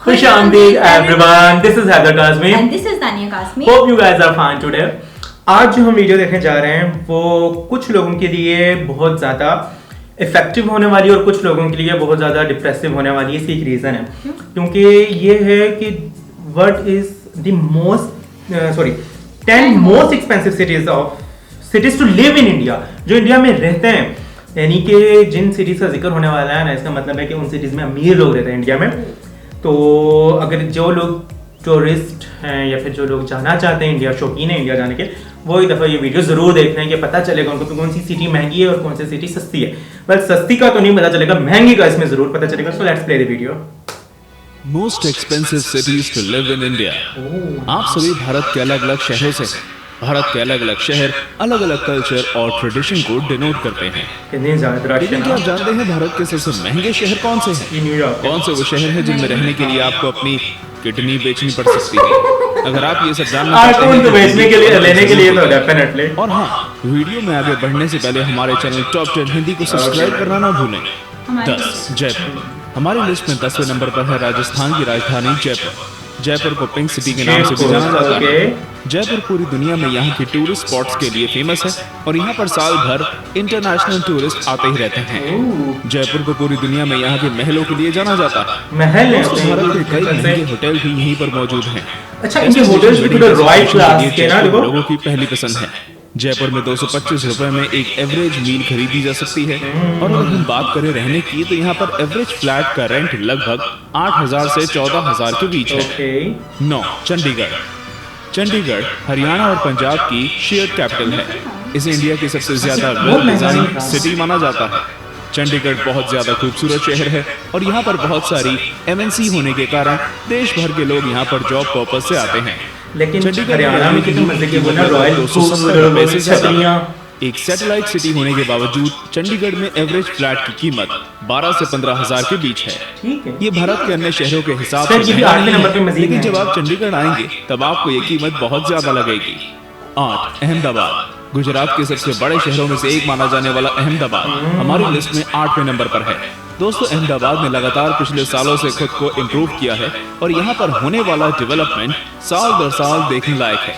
Khushamdeed everyone, this is Hyder Kazmi and this is Tania Kasmi. Hope you guys are fine today. आज जो हम video देखने जा रहे हैं वो कुछ लोगों के लिए बहुत ज़्यादा इफेक्टिव होने वाली और कुछ लोगों के लिए बहुत ज़्यादा डिप्रेसिव होने वाली है। एक रीज़न है क्योंकि ये है कि what is the most 10 most expensive cities to live in India, जो इंडिया में रहते हैं, यानी कि जिन सिटीज़ का जिक्र होने वाला है ना, इसका मतलब है कि उन सिटीज़ में अमीर लोग रहते हैं इंडिया में। तो अगर जो लोग टूरिस्ट हैं या फिर जो लोग जाना चाहते हैं इंडिया, शौकीन है इंडिया जाने के, वो एक दफ़ा ये वीडियो ज़रूर देखना है कि पता चलेगा उनको कौन सी सिटी महंगी है और कौन सी सिटी सस्ती है। बस सस्ती का तो नहीं पता चलेगा, महंगी का इसमें ज़रूर पता चलेगा। So let's play the video. Most expensive cities to live in India. आप सभी भारत के अलग अलग शहरों से हैं। भारत के अलग अलग शहर अलग अलग कल्चर और ट्रेडिशन को डिनोट करते हैं। लेकिन क्या आप जानते हैं भारत के सबसे महंगे शहर कौन से हैं? कौन से वो शहर हैं जिनमें रहने के लिए आपको अपनी किडनी बेचनी पड़ सकती है? अगर आप ये सब जानना चाहते हैं तो बेचने के लिए, लेने के लिए तो डेफिनेटली। और हाँ, वीडियो में आगे बढ़ने से पहले हमारे चैनल टॉप 10 हिंदी को सब्सक्राइब करना ना भूलें। 10 जयपुर। हमारी लिस्ट में 10वें नंबर पर है राजस्थान की राजधानी जयपुर। जयपुर को पिंक सिटी के नाम से भी जाना जाता है। जयपुर पूरी दुनिया में यहाँ की टूरिस्ट स्पॉट्स के लिए फेमस है और यहाँ पर साल भर इंटरनेशनल टूरिस्ट आते ही रहते हैं। जयपुर को पूरी दुनिया में यहाँ के महलों के लिए जाना जाता है। महल है, भारत के कई महंगे होटल भी यहीं पर मौजूद हैं। अच्छा, इनके होटल्स भी थोड़े रॉयल क्लास के ना, देखो लोगों की पहली पसंद है। जयपुर में 225 रुपए में एक एवरेज मील खरीदी जा सकती है। और अगर हम बात करें रहने की, तो यहाँ पर एवरेज फ्लैट का रेंट लगभग 8,000 से 14,000 के बीच है। 9 चंडीगढ़। चंडीगढ़ हरियाणा और पंजाब की शेयर्ड कैपिटल है। इसे इंडिया की सबसे ज्यादा वेल डिजाइन सिटी माना जाता है। चंडीगढ़ बहुत ज्यादा खूबसूरत शहर है और यहाँ पर बहुत सारी MNC होने के कारण देश भर के लोग यहाँ पर जॉब पर्पस से आते हैं। लेकिन हरियाणा में कितने मजे के बना रॉयल 270 पैसे छतरियां। एक सैटेलाइट सिटी होने के बावजूद चंडीगढ़ में एवरेज फ्लैट की कीमत 12 से 15,000 के बीच है। ये भारत के अन्य शहरों के हिसाब से लेकिन जब आप चंडीगढ़ आएंगे तब आपको ये कीमत बहुत ज्यादा लगेगी। 8 अहमदाबाद। गुजरात के सबसे बड़े शहरों में से एक माना जाने वाला अहमदाबाद हमारी लिस्ट में 8वें नंबर पर है। दोस्तों, अहमदाबाद ने लगातार पिछले सालों से खुद को इम्प्रूव किया है और यहाँ पर होने वाला डेवलपमेंट साल दर साल देखने लायक है।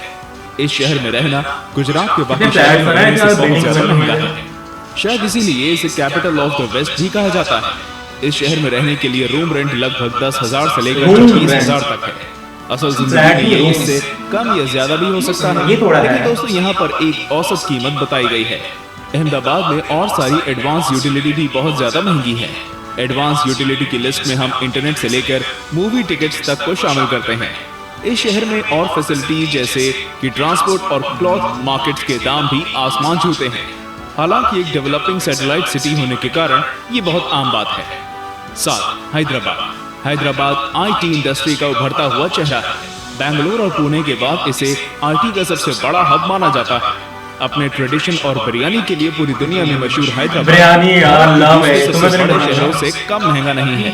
इस शहर में रहना गुजरात के बाकी शहरों में रहने से बहुत ज्यादा महंगा है। शायद इसीलिए इसे कैपिटल ऑफ द वेस्ट भी कहा जाता है। इस शहर में रहने के लिए रूम रेंट लगभग 10,000 से लेकर 20,000 तक है। असल जिंदगी में इससे कम या ज्यादा भी हो सकता है, लेकिन दोस्तों यहाँ पर एक औसत कीमत बताई गई है। अहमदाबाद में और सारी एडवांस यूटिलिटी भी बहुत ज्यादा महंगी है। एडवांस यूटिलिटी की लिस्ट में हम इंटरनेट से लेकर मूवी टिकट्स तक को शामिल करते हैं। इस शहर में और फैसिलिटीज जैसे कि ट्रांसपोर्ट और क्लॉथ मार्केट्स के दाम भी आसमान छूते हैं। हालांकि एक डेवलपिंग सैटेलाइट सिटी होने के कारण ये बहुत आम बात है। 7 हैदराबाद। हैदराबाद IT इंडस्ट्री का उभरता हुआ चेहरा है। बेंगलुरु और पुणे के बाद इसे IT का सबसे बड़ा हब माना जाता है। अपने ट्रेडिशन और बिरयानी के लिए पूरी दुनिया में मशहूर हैदराबाद शहरों से कम महंगा नहीं है।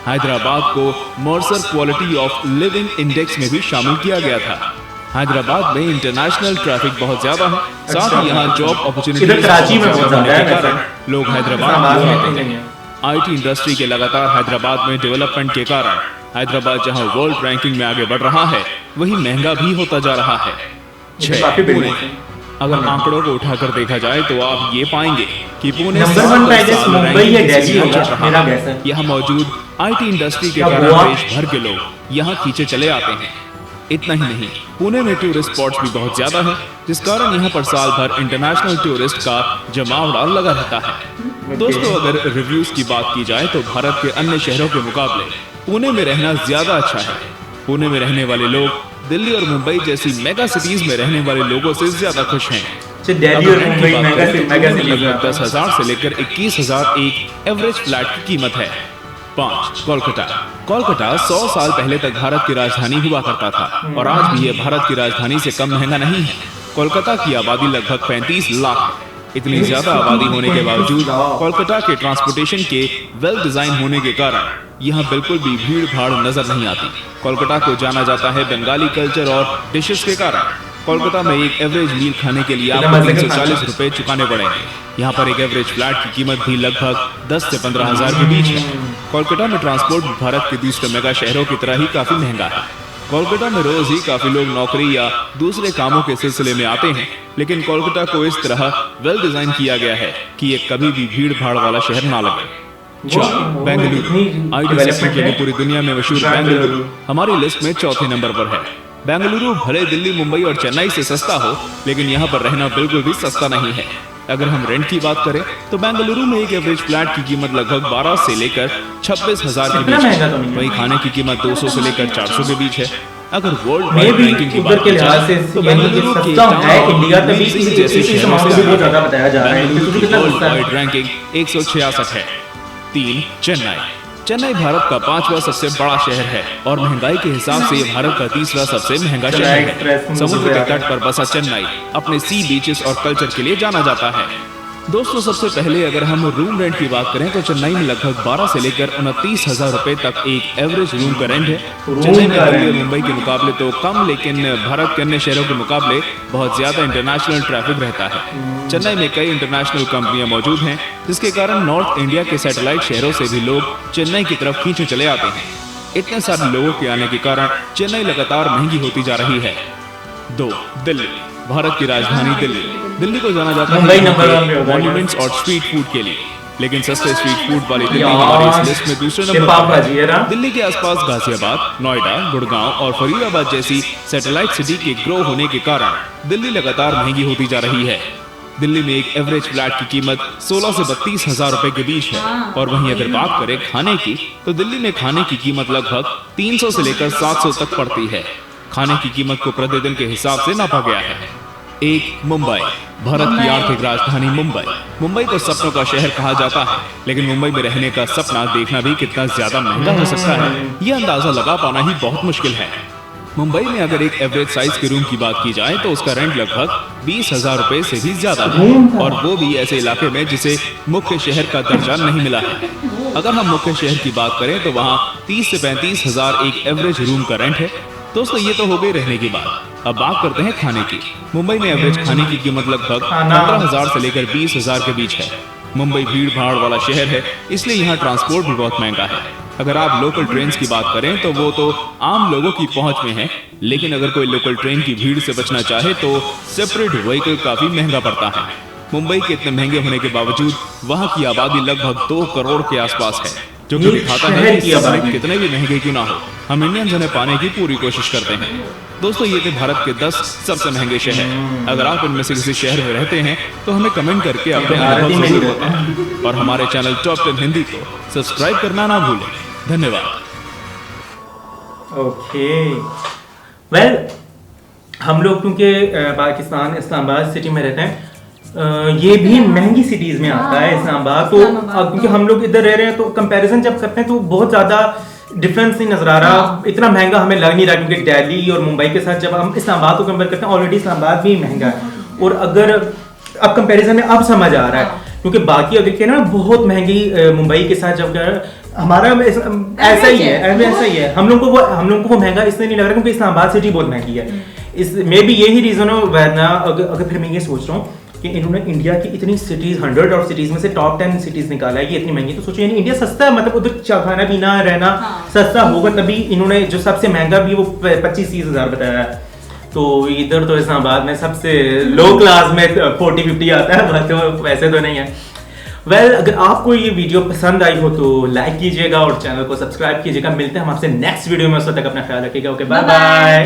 हैदराबाद को Mercer quality of living index में भी शामिल किया गया था। हैदराबाद में इंटरनेशनल ट्रैफिक बहुत ज्यादा है, साथ ही यहाँ जॉब अपॉर्चुनिटी के कारण लोग हैदराबाद आते हैं। IT इंडस्ट्री के लगातार हैदराबाद में डेवलपमेंट के कारण हैदराबाद जहाँ वर्ल्ड रैंकिंग में आगे बढ़ रहा है, वही महंगा भी होता जा रहा है। 6 पुणे। अगर आंकड़ों को उठाकर देखा जाए तो आप ये पाएंगे कि पुणे यहाँ मौजूद IT इंडस्ट्री के कारण देश भर के लोग यहाँ खींचे चले आते हैं। इतना ही नहीं, पुणे में टूरिस्ट स्पॉट्स भी बहुत ज्यादा है, जिस कारण यहाँ पर साल भर इंटरनेशनल टूरिस्ट का जमावड़ा लगा रहता है। दोस्तों, अगर रिव्यूज की बात की जाए तो भारत के अन्य शहरों के मुकाबले पुणे में रहना ज्यादा अच्छा है। पुणे में रहने वाले लोग दिल्ली और मुंबई जैसी मेगा सिटीज में रहने वाले लोगों से ज्यादा खुश हैं। 10,000 से लेकर 21,000 एक एवरेज फ्लैट की कीमत है। 5 कोलकाता। कोलकाता 100 साल पहले तक भारत की राजधानी हुआ करता था और आज भी यह भारत की राजधानी से कम महंगा नहीं है। कोलकाता की आबादी लगभग 35 लाख। इतनी ज्यादा आबादी होने के बावजूद कोलकाता के ट्रांसपोर्टेशन के वेल डिजाइन होने के कारण यहाँ बिल्कुल भी भीड़ भाड़ नजर नहीं आती। कोलकाता को जाना जाता है बंगाली कल्चर और डिशेस के कारण। कोलकाता में एक एवरेज मील खाने के लिए आपको 340 रुपए चुकाने पड़ेंगे। यहाँ पर एक एवरेज फ्लैट की कीमत भी लगभग 10 से 15 हजार के बीच है। कोलकाता में ट्रांसपोर्ट भारत के दूसरे मेगा शहरों की तरह ही काफी महंगा है। कोलकाता में रोज ही काफी लोग नौकरी या दूसरे कामों के सिलसिले में आते हैं, लेकिन कोलकाता को इस तरह वेल डिजाइन किया गया है कि ये कभी भी भीड़ भाड़ वाला शहर ना लगे। बेंगलुरु आईटी सेक्टर के लिए पूरी दुनिया में मशहूर बेंगलुरु हमारी लिस्ट में चौथे नंबर पर है। बेंगलुरु भले दिल्ली, मुंबई और चेन्नई से सस्ता हो, लेकिन यहाँ पर रहना बिल्कुल भी सस्ता नहीं है। अगर हम रेंट की बात करें तो बेंगलुरु में एक एवरेज फ्लैट की कीमत लगभग 12 से लेकर 26 हजार के बीच है। वहीं खाने की कीमत 200 से लेकर 400 के बीच है। अगर वर्ल्ड वाइड रैंकिंग की बात की जाए तो बेंगलुरु के वर्ल्ड वाइड रैंकिंग 166 है। 3 चेन्नई। चेन्नई भारत का 5वां सबसे बड़ा शहर है और महंगाई के हिसाब से ये भारत का 3रा सबसे महंगा शहर है। समुद्र के तट पर बसा चेन्नई अपने सी बीचेस और कल्चर के लिए जाना जाता है। दोस्तों, सबसे पहले अगर हम रूम रेंट की बात करें तो चेन्नई में लगभग 12 से लेकर 29 हजार रुपए तक एक एवरेज रूम का रेंट है। चेन्नई में दिल्ली और मुंबई के मुकाबले तो कम, लेकिन भारत के अन्य शहरों के मुकाबले बहुत ज्यादा इंटरनेशनल ट्रैफिक रहता है। चेन्नई में कई इंटरनेशनल कंपनियां मौजूद हैं, जिसके कारण नॉर्थ इंडिया के सैटेलाइट शहरों से भी लोग चेन्नई की तरफ खींचे चले आते हैं। इतने सारे लोगों के आने के कारण चेन्नई लगातार महंगी होती जा रही है। 2 दिल्ली। भारत की राजधानी दिल्ली। दिल्ली को जाना जाता है मॉन्यूमेंट्स और स्ट्रीट फूड के लिए, लेकिन सस्ते स्ट्रीट फूड वाली दिल्ली हमारी इस लिस्ट में दूसरे नंबर पर है। दिल्ली के आसपास गाजियाबाद, नोएडा, गुड़गांव और फरीदाबाद जैसी सैटेलाइट सिटी के ग्रो होने के कारण दिल्ली लगातार महंगी होती जा रही है। दिल्ली में एक एवरेज फ्लैट की कीमत 16 से 32 हजार रुपए के बीच है। और वहीं अगर बात करें खाने की तो दिल्ली में खाने की कीमत लगभग 300 से लेकर 700 तक पड़ती है। खाने की कीमत को प्रतिदिन के हिसाब से नापा गया है। 1 मुंबई। भारत की आर्थिक राजधानी मुंबई। मुंबई को सपनों का शहर कहा जाता है, लेकिन मुंबई में रहने का सपना देखना भी कितना ज्यादा महंगा हो सकता है, यह अंदाजा लगा पाना ही बहुत मुश्किल है। मुंबई में अगर एक एवरेज साइज के रूम की बात की जाए तो उसका रेंट लगभग 20 हजार रुपए से भी ज्यादा है, और वो भी ऐसे इलाके में जिसे मुख्य शहर का दर्जा नहीं मिला है। अगर हम मुख्य शहर की बात करें तो वहाँ 30 से 35 हजार एक एवरेज रूम का रेंट है। दोस्तों, ये तो हो गई रहने की बात। अब बात करते हैं खाने की। मुंबई में एवरेज खाने की कीमत लगभग 15,000 से लेकर 20,000 के बीच है। मुंबई भीड़ भाड़ वाला शहर है, इसलिए यहाँ ट्रांसपोर्ट भी बहुत महंगा है। अगर आप लोकल ट्रेन की बात करें तो वो तो आम लोगों की पहुंच में है, लेकिन अगर कोई लोकल ट्रेन की भीड़ से बचना चाहे तो सेपरेट व्हीकल काफी महंगा पड़ता है। मुंबई के इतने महंगे होने के बावजूद वहाँ की आबादी लगभग 2 करोड़ के आसपास है, जो कि दिखाता है कि शहर कितने भी महंगे क्यों ना हो, हम इंडियंस उन्हें पाने की पूरी कोशिश करते हैं। दोस्तों, ये थे भारत के 10 सबसे महंगे शहर। अगर आप इनमें से किसी शहर में रहते हैं तो हमें कमेंट करके अपने अनुभव जरूर बताएं, और हमारे चैनल टॉप 10 हिंदी को सब्सक्राइब करना ना भूलें। धन्यवाद। ओके, वेल, हम लोग क्योंकि पाकिस्तान इस्लामाबाद सिटी में रहते हैं, ये भी महंगी सिटीज में आता है इस्लामाबाद, तो क्योंकि हम लोग इधर रह रहे हैं तो कंपैरिजन जब करते हैं तो बहुत ज्यादा डिफरेंस नहीं नजर आ रहा। इतना महंगा हमें लग नहीं रहा, क्योंकि दिल्ली और मुंबई के साथ जब हम इस्लामाबाद को कंपेयर करते हैं, ऑलरेडी इस्लामाबाद भी महंगा है। और अगर अब कंपैरिजन में अब समझ आ रहा है, क्योंकि बाकी अगर क्या ना बहुत महंगी मुंबई के साथ जब हमारा ऐसा ही है, हम लोग को वो महंगा इसलिए नहीं लग रहा क्योंकि इस्लामाबाद सिटी बहुत महंगी है। इस मे बी यही रीजन हो वरना अगर फिर मैं ये सोच रहा हूँ कि इन्होंने इंडिया की इतनी सिटीज 100 और सिटीज में से टॉप 10 सिटीज निकाला है कि इतनी महंगी, तो सोचो यानी इंडिया सस्ता है, मतलब उधर खाना पीना रहना सस्ता होगा, तभी इन्होंने जो सबसे महंगा भी वो 25-30 हजार बताया है। तो इधर तो इस्लामाबाद में सबसे लो क्लास में 40-50 आता है, तो वैसे तो नहीं है। वेल, अगर आपको ये वीडियो पसंद आई हो तो लाइक कीजिएगा और चैनल को सब्सक्राइब कीजिएगा। मिलते हैं हम आपसे नेक्स्ट वीडियो में, उस तक अपना ख्याल रखिएगा। Okay, bye bye.